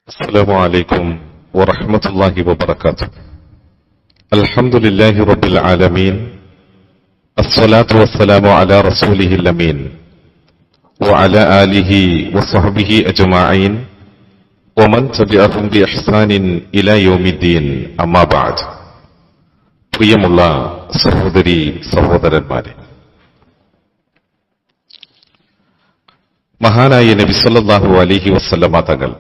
السلام عليكم ورحمة الله وبركاته. الحمد لله رب العالمين، الصلاة والسلام على رسوله الأمين وعلى آله وصحبه أجمعين ومن تبعهم بإحسان إلى يوم الدين. أما بعد. പ്രിയമുള്ള സഹോദരി സഹോദരന്മാരെ, മഹാനായ നബി സല്ലല്ലാഹു അലൈഹി വസല്ലമ തങ്ങൾ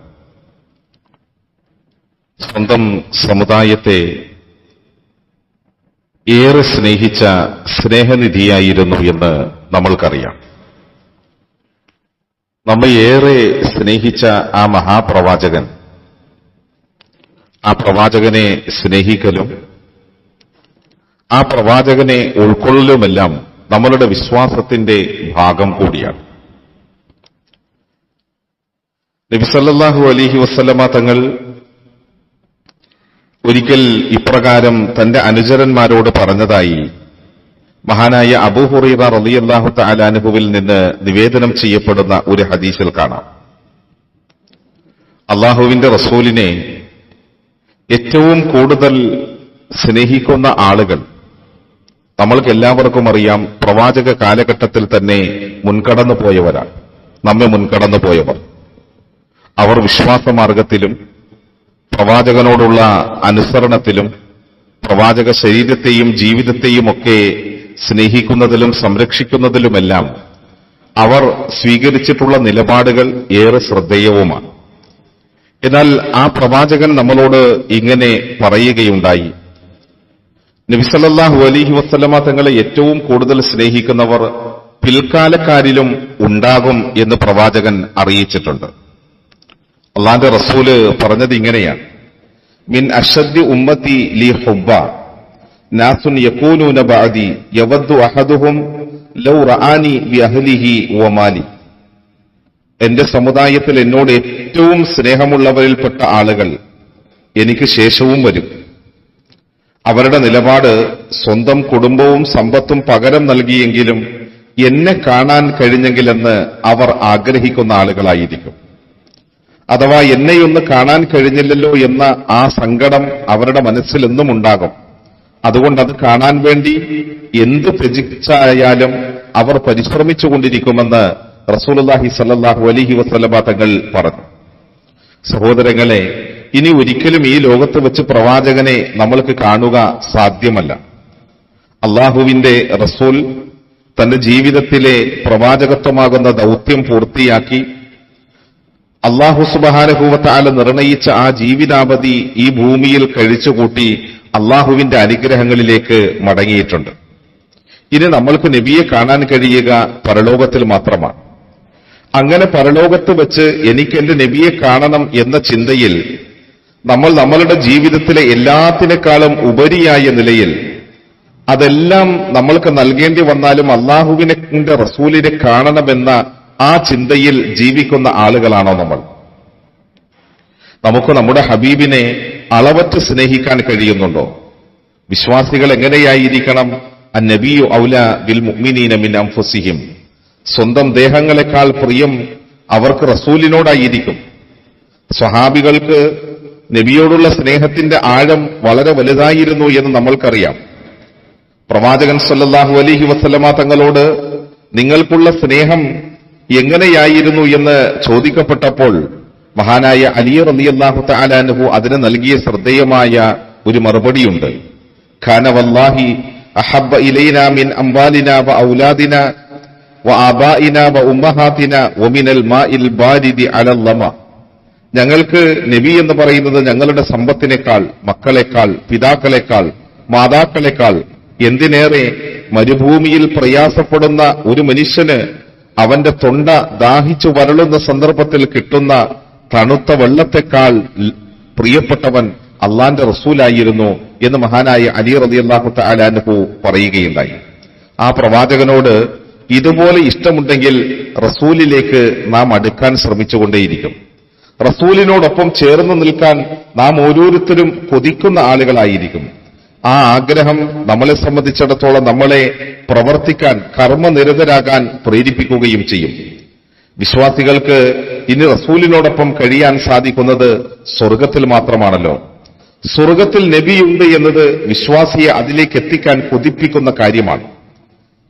സ്വന്തം സമുദായത്തെ ഏറെ സ്നേഹിച്ച സ്നേഹനിധിയായിരുന്നു എന്ന് നമ്മൾക്കറിയാം. നമ്മെ ഏറെ സ്നേഹിച്ച ആ മഹാപ്രവാചകൻ, ആ പ്രവാചകനെ സ്നേഹിക്കലും ആ പ്രവാചകനെ ഉൾക്കൊള്ളലുമെല്ലാം നമ്മളുടെ വിശ്വാസത്തിന്റെ ഭാഗം കൂടിയാണ്. നബി സല്ലല്ലാഹു അലൈഹി വസല്ലമ തങ്ങൾ ഒരിക്കൽ ഇപ്രകാരം തന്റെ അനുചരന്മാരോട് പറഞ്ഞതായി മഹാനായ അബൂ ഹുറൈറ റളിയല്ലാഹു തആല അൻഹുവിൽ നിന്ന് നിവേദനം ചെയ്യപ്പെടുന്ന ഒരു ഹദീസിൽ കാണാം. അല്ലാഹുവിന്റെ റസൂലിനെ ഏറ്റവും കൂടുതൽ സ്നേഹിക്കുന്ന ആളുകൾ നമ്മൾക്ക് എല്ലാവർക്കും അറിയാം, പ്രവാചക കാലഘട്ടത്തിൽ തന്നെ മുൻകടന്നു പോയവരാണ്. നമ്മെ മുൻകടന്നു പോയവർ. അവർ വിശ്വാസമാർഗത്തിലും പ്രവാചകനോടുള്ള അനുസരണത്തിലും പ്രവാചക ശരീരത്തെയും ജീവിതത്തെയും ഒക്കെ സ്നേഹിക്കുന്നതിലും സംരക്ഷിക്കുന്നതിലുമെല്ലാം അവർ സ്വീകരിച്ചിട്ടുള്ള നിലപാടുകൾ ഏറെ ശ്രദ്ധേയവുമാണ്. എന്നാൽ ആ പ്രവാചകൻ നമ്മളോട് ഇങ്ങനെ പറയുകയുണ്ടായി, നബി സല്ലല്ലാഹു അലൈഹി വസല്ലമ തങ്ങളെ ഏറ്റവും കൂടുതൽ സ്നേഹിക്കുന്നവർ പിൽക്കാലക്കാരിലും ഉണ്ടാകും എന്ന് പ്രവാചകൻ അറിയിച്ചിട്ടുണ്ട്. അല്ലാഹുവിന്റെ റസൂല് പറഞ്ഞത് ഇങ്ങനെയാണ്, മിൻ അശദ്ദി ഉമ്മത്തി ലി ഹുബ്ബ നാസുൻ യകൂനൂന ബഅദി യവദ്ദു അഹദുഹും ലൗ റആനി ബി അഹ്ലിഹി വമാലി. എന്റെ സമുദായത്തിൽ എന്നോട് ഏറ്റവും സ്നേഹമുള്ളവരിൽപ്പെട്ട ആളുകൾ എനിക്ക് ശേഷവും വരും. അവരുടെ നിലപാട് സ്വന്തം കുടുംബവും സമ്പത്തും പകരം നൽകിയെങ്കിലും എന്നെ കാണാൻ കഴിഞ്ഞെങ്കിലെന്ന് അവർ ആഗ്രഹിക്കുന്ന ആളുകളായിരിക്കും. അഥവാ എന്നെയൊന്ന് കാണാൻ കഴിഞ്ഞില്ലല്ലോ എന്ന ആ സങ്കടം അവരുടെ മനസ്സിൽ എന്നും ഉണ്ടാകും. അതുകൊണ്ട് അത് കാണാൻ വേണ്ടി എന്ത് ത്യജിച്ചായാലും അവർ പരിശ്രമിച്ചുകൊണ്ടിരിക്കുമെന്ന് റസൂലുള്ളാഹി സ്വല്ലല്ലാഹു അലൈഹി വസല്ലമ തങ്ങൾ പറഞ്ഞു. സഹോദരങ്ങളെ, ഇനി ഒരിക്കലും ഈ ലോകത്ത് വെച്ച് പ്രവാചകനെ നമ്മൾക്ക് കാണുക സാധ്യമല്ല. അള്ളാഹുവിന്റെ റസൂൽ തന്റെ ജീവിതത്തിലെ പ്രവാചകത്വമാകുന്ന ദൗത്യം പൂർത്തിയാക്കി അല്ലാഹു സുബ്ഹാനഹു വ തആല നിർണയിച്ച ആ ജീവിതാവധി ഈ ഭൂമിയിൽ കഴിച്ചുകൂട്ടി അള്ളാഹുവിന്റെ അനുഗ്രഹങ്ങളിലേക്ക് മടങ്ങിയിട്ടുണ്ട്. ഇനി നമ്മൾക്ക് നബിയെ കാണാൻ കഴിയുക പരലോകത്തിൽ മാത്രമാണ്. അങ്ങനെ പരലോകത്ത് വെച്ച് എനിക്ക് എന്റെ നബിയെ കാണണം എന്ന ചിന്തയിൽ നമ്മൾ നമ്മളുടെ ജീവിതത്തിലെ എല്ലാത്തിനേക്കാളും ഉപരിയായ നിലയിൽ അതെല്ലാം നമ്മൾക്ക് നൽകേണ്ടി വന്നാലും അള്ളാഹുവിന്റെ റസൂലിനെ കാണണമെന്ന ആ ചിന്തയിൽ ജീവിക്കുന്ന ആളുകളാണോ നമ്മൾ? നമുക്ക് നമ്മുടെ ഹബീബിനെ അളവറ്റ് സ്നേഹിക്കാൻ കഴിയുന്നുണ്ടോ? വിശ്വാസികൾ എങ്ങനെയായിരിക്കണം? അന്നബിയു ഔലാ ബിൽ മുഅ്മിനീന മിൻ അൻഫുസിഹിം. സ്വന്തം ദേഹങ്ങളെക്കാൾ പ്രിയം അവർക്ക് റസൂലിനോടായിരിക്കും. സ്വഹാബികൾക്ക് നബിയോടുള്ള സ്നേഹത്തിന്റെ ആഴം വളരെ വലുതായിരുന്നു എന്ന് നമ്മൾക്കറിയാം. പ്രവാചകൻ സല്ലല്ലാഹു അലൈഹി വസല്ലമ തങ്ങളോട് നിങ്ങൾക്കുള്ള സ്നേഹം എങ്ങനെയായിരുന്നു എന്ന് ചോദിക്കപ്പെട്ടപ്പോൾ മഹാനായ അലി റളിയല്ലാഹു തആല അൻഹു അതിന് നൽകിയ ശ്രദ്ധേയമായ ഒരു മറുപടിയുണ്ട്. ഖാന വല്ലാഹി അഹബ്ബ ഇലൈനാ മിൻ അംവാലിനാ വ ഔലാദിനാ വ ആബാഇനാ വ ഉമ്മഹാതിനാ വ മിനൽ മാഇൽ ബാരിദി അലൽ ലമ. ഞങ്ങൾക്ക് നബി എന്ന് പറയുന്നത് ഞങ്ങളുടെ സമ്പത്തിനേക്കാൾ, മക്കളെക്കാൾ, പിതാക്കളെക്കാൾ, മാതാക്കളെക്കാൾ, എന്തിനേറെ മരുഭൂമിയിൽ പ്രയാസപ്പെടുന്ന ഒരു മനുഷ്യന് അവന്റെ തൊണ്ട ദാഹിച്ചു വരളുന്ന സന്ദർഭത്തിൽ കിട്ടുന്ന തണുത്ത വെള്ളത്തെക്കാൾ പ്രിയപ്പെട്ടവൻ അള്ളാന്റെ റസൂലായിരുന്നു എന്ന് മഹാനായ അലി റളിയല്ലാഹു തആല അൻഹു പറയുകയുണ്ടായി. ആ പ്രവാചകനോട് ഇതുപോലെ ഇഷ്ടമുണ്ടെങ്കിൽ റസൂലിലേക്ക് നാം അടുക്കാൻ ശ്രമിച്ചുകൊണ്ടേയിരിക്കും. റസൂലിനോടൊപ്പം ചേർന്ന് നിൽക്കാൻ നാം ഓരോരുത്തരും കൊതിക്കുന്ന ആളുകളായിരിക്കും. ആ ആഗ്രഹം നമ്മളെ സംബന്ധിച്ചിടത്തോളം നമ്മളെ പ്രവർത്തിക്കാൻ, കർമ്മനിരതരാകാൻ പ്രേരിപ്പിക്കുകയും ചെയ്യും. വിശ്വാസികൾക്ക് ഇനി റസൂലിനോടൊപ്പം കഴിയാൻ സാധിക്കുന്നത് സ്വർഗത്തിൽ മാത്രമാണല്ലോ. സ്വർഗത്തിൽ നബിയുണ്ട് എന്നത് വിശ്വാസിയെ അതിലേക്ക് എത്തിക്കാൻ കൊതിപ്പിക്കുന്ന കാര്യമാണ്.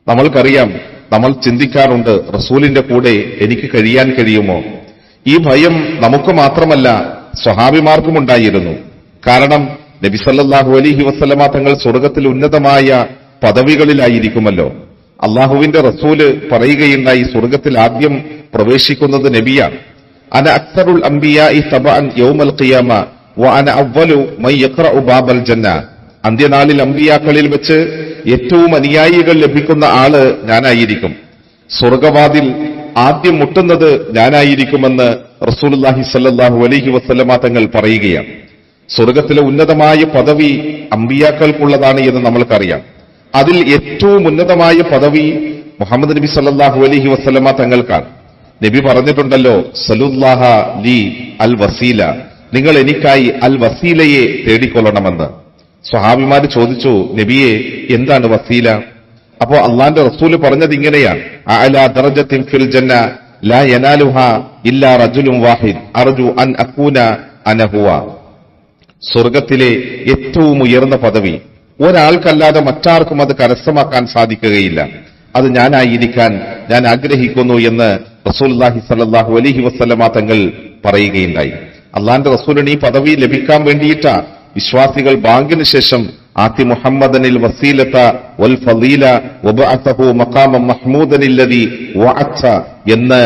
നമ്മൾക്കറിയാം, നമ്മൾ ചിന്തിക്കാറുണ്ട്, റസൂലിന്റെ കൂടെ എനിക്ക് കഴിയാൻ കഴിയുമോ? ഈ ഭയം നമുക്ക് മാത്രമല്ല സ്വഹാബിമാർക്കും ഉണ്ടായിരുന്നു. കാരണം നബി സല്ലല്ലാഹു അലൈഹി വസല്ലമ തങ്ങൾ സ്വർഗത്തിൽ ഉന്നതമായ പദവികളിലായിരിക്കുമല്ലോ. അള്ളാഹുവിന്റെ റസൂല് പറയുകയുണ്ടായി, സ്വർഗത്തിൽ ആദ്യം പ്രവേശിക്കുന്നത് നബിയാണ്. അന അക്തറുൽ അംബിയാഇ തബഅൻ യൗമൽ ഖിയാമ വ അന അവ്വലു മൻ യഖറഉ ബാബൽ ജന്ന. അന്ത്യനാളിൽ അംബിയാക്കളിൽ വെച്ച് ഏറ്റവും അനുയായികൾ ലഭിക്കുന്ന ആള് ഞാനായിരിക്കും. സ്വർഗവാതിൽ ആദ്യം മുട്ടുന്നത് ഞാനായിരിക്കുമെന്ന് റസൂലുള്ളാഹി സ്വല്ലല്ലാഹു അലൈഹി വസല്ലമ തങ്ങൾ പറയുകയാണ്. സ്വർഗത്തിലെ ഉന്നതമായ പദവി അംബിയാക്കൾക്കുള്ളതാണ് എന്ന് നമ്മൾക്കറിയാം. അതിൽ ഏറ്റവും ഉന്നതമായ പദവി മുഹമ്മദ് നബി സല്ലല്ലാഹു അലൈഹി വസല്ലമ തങ്ങൾക്കാണ്. നബി പറഞ്ഞിട്ടുണ്ടല്ലോ, സലുല്ലാഹ ലി അൽ വസീല, നിങ്ങൾ എനിക്കായി അൽ വസീലയെ തേടിക്കൊള്ളണമെന്ന്. സ്വഹാബിമാര് ചോദിച്ചു, നബിയെ എന്താണ് വസീല? അപ്പോ അള്ളാന്റെ റസൂല് പറഞ്ഞത് ഇങ്ങനെയാണ്, അഅലാ ദറജത്തിൻ ഫിൽ ജന്ന ലാ യനാലുഹാ ഇല്ലാ റജുലുൻ വാഹിദ് അർജു അൻ അകൂന അന ഹുവ. സ്വർഗത്തിലെ ഏറ്റവും ഉയർന്ന പദവി ഒരാൾക്കല്ലാതെ മറ്റാർക്കും അത് കരസ്ഥമാക്കാൻ സാധിക്കുകയില്ല. അത് ഞാനായിരിക്കാൻ ഞാൻ ആഗ്രഹിക്കുന്നു എന്ന് റസൂലുള്ളാഹി സ്വല്ലല്ലാഹു അലൈഹി വസല്ലമ തങ്ങൾ പറയുകയുണ്ടായി. അള്ളാന്റെ റസൂലിന് ഈ പദവി ലഭിക്കാൻ വേണ്ടിയിട്ടാ വിശ്വാസികൾ ബാങ്കിന് ശേഷം ആതി മുഹമ്മദനിൽ വസീലത വൽ ഫളീല വബഅതഹു മഖാമൻ മഹ്മൂദനില്ലദി വഅത എന്ന്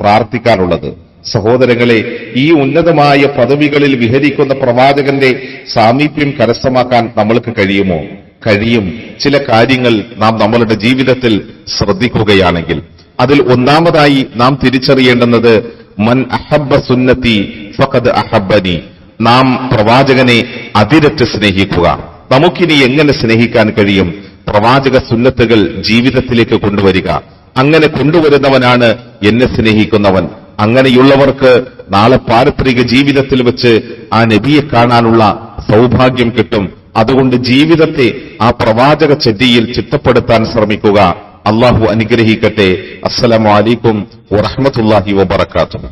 പ്രാർത്ഥിക്കാറുള്ളത്. സഹോദരങ്ങളെ, ഈ ഉന്നതമായ പദവികളിൽ വിഹരിക്കുന്ന പ്രവാചകന്റെ സാമീപ്യം കരസ്ഥമാക്കാൻ നമ്മൾക്ക് കഴിയുമോ? കഴിയും. ചില കാര്യങ്ങൾ നാം നമ്മളുടെ ജീവിതത്തിൽ ശ്രദ്ധിക്കുകയാണെങ്കിൽ. അതിൽ ഒന്നാമതായി നാം തിരിച്ചറിയേണ്ടുന്നത് മൻ അഹബ്ബ സുന്നത്തി ഫഖദ് അഹബ്ബനി. നാം പ്രവാചകനെ അതിരറ്റ് സ്നേഹിക്കുക. നമുക്കിനി എങ്ങനെ സ്നേഹിക്കാൻ കഴിയും? പ്രവാചക സുന്നത്തുകൾ ജീവിതത്തിലേക്ക് കൊണ്ടുവരിക. അങ്ങനെ കൊണ്ടുവരുന്നവനാണ് എന്നെ സ്നേഹിക്കുന്നവൻ. അങ്ങനെയുള്ളവർക്ക് നാളെ പാരത്രിക ജീവിതത്തിൽ വെച്ച് ആ നബിയെ കാണാനുള്ള സൗഭാഗ്യം കിട്ടും. അതുകൊണ്ട് ജീവിതത്തെ ആ പ്രവാചക ചര്യയിൽ ചിട്ടപ്പെടുത്താൻ ശ്രമിക്കുക. അള്ളാഹു അനുഗ്രഹിക്കട്ടെ. അസ്സലാമു അലൈക്കും വറഹ്മത്തുള്ളാഹി വബറകാതുഹു.